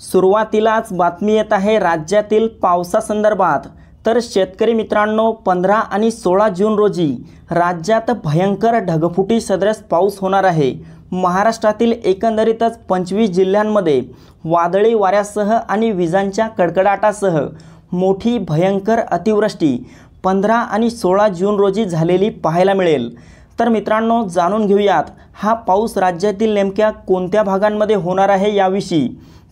सुरुवातीलाच बातमी येत आहे राज्यातील पावसासंदर्भात। तर शेतकरी मित्रांनो, 15 आणि 16 जून रोजी राज्यात भयंकर ढगफुटी सदृश पाऊस होणार आहे। महाराष्ट्रातील एकंदरीतच 25 जिल्ह्यांमध्ये वादळी वाऱ्यासह आणि विजांच्या कडकडाटासह मोठी भयंकर अतिवृष्टी 15 आणि 16 जून रोजी झालेली पाहायला मिळेल। तर मित्रांनो, जाणून घेऊयात हा पाऊस राज्यातील नेमक्या कोणत्या भागांमध्ये होणार आहे याविषयी।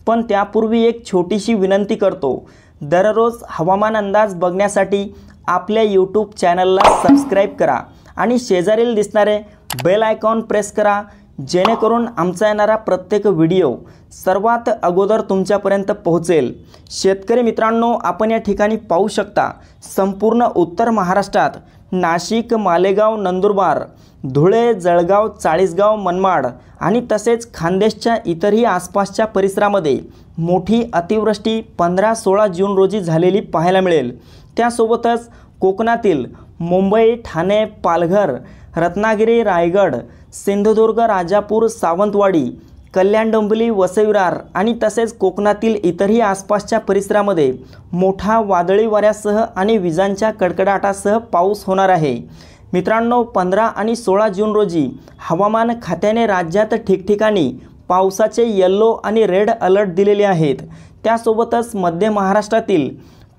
पण त्यापूर्वी एक छोटीशी विनंती करतो, दररोज हवामान अंदाज बघण्यासाठी आपल्या YouTube चॅनलला सबस्क्राइब करा आणि शेजारील दिसणारे बेल आयकॉन प्रेस करा, जेणेकरून आमचा येणारा प्रत्येक व्हिडिओ सर्वात अगोदर तुमच्यापर्यंत पोहोचेल। शेतकरी मित्रांनो, आपण या ठिकाणी पाहू शकता, संपूर्ण उत्तर महाराष्ट्रात नाशिक, मालेगाव, नंदुरबार, धुळे, जळगाव, चाळीसगाव, मनमाड आणि तसेच खान्देशच्या इतरही आसपासच्या परिसरामध्ये मोठी अतिवृष्टी 15-16 जून रोजी झालेली पाहायला मिळेल। त्यासोबतच कोकणातील मुंबई, ठाणे, पालघर, रत्नागिरी, रायगड, सिंधुदुर्ग, राजापूर, सावंतवाडी, कल्याण, डोंबिवली, वसई विरार आणि तसेच कोकणातील इतरही आसपासच्या परिसरामध्ये मोठा वादळी वाऱ्यासह आणि विजांच्या कडकडाटासह पाऊस होणार आहे। मित्रांनो, 15 आणि 16 जून रोजी हवामान खात्याने राज्यात ठिकठिकाणी पावसाचे येलो आणि रेड अलर्ट दिलेले आहेत। त्यासोबतच मध्य महाराष्ट्रातील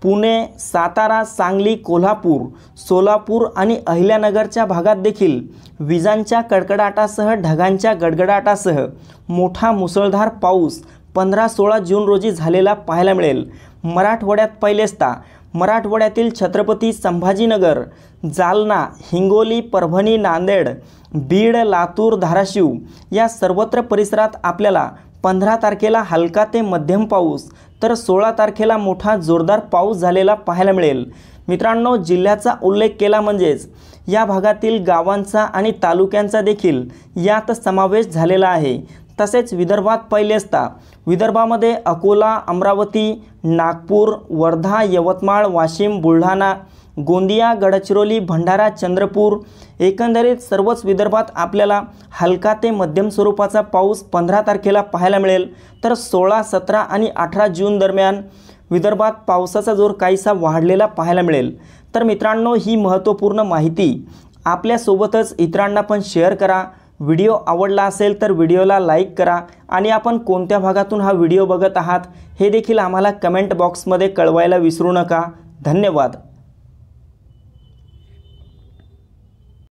पुणे, सातारा, सांगली, कोल्हापूर, सोलापूर आणि अहिल्यानगरच्या भागात देखील विजांच्या कडकडाटासह ढगांच्या गडगडाटासह मोठा मुसळधार पाऊस 15-16 जून रोजी झालेला पाहायला मिळेल। मराठवाड्यात पहिलेस्ता मराठवाड्यातील छत्रपती संभाजीनगर, जालना, हिंगोली, परभणी, नांदेड, बीड, लातूर, धाराशिव या सर्वत्र परिसरात आपल्याला 15 तारखेला हलका ते मध्यम पाऊस तर 16 तारखेला मोठा जोरदार पाऊस झालेला पाहायला मिळेल। मित्रांनो, जिल्ह्याचा उल्लेख केला म्हणजेच या भागातील गावांचा आणि तालुक्यांचा देखील यात समावेश झालेला आहे। तसेच विदर्भात पहिले असता विदर्भामध्ये अकोला, अमरावती, नागपूर, वर्धा, यवतमाळ, वाशिम, बुलढाणा, गोंदिया, गडचिरोली, भंडारा, चंद्रपूर एकंदरीत सर्वच विदर्भात आपल्याला हलका ते मध्यम स्वरूपाचा पाऊस 15 तारखेला पाहायला मिळेल। तर 16, 17 आणि 18 जून दरम्यान विदर्भात पावसाचा जोर काहीसा वाढलेला पाहायला मिळेल। तर मित्रांनो, ही महत्त्वपूर्ण माहिती आपल्यासोबतच इतरांना पण शेअर करा। व्हिडिओ आवडला असेल तर व्हिडिओला लाईक करा आणि आपण कोणत्या भागातून हा व्हिडिओ बघत आहात हे देखील आम्हाला कमेंट बॉक्समध्ये कळवायला विसरू नका। धन्यवाद।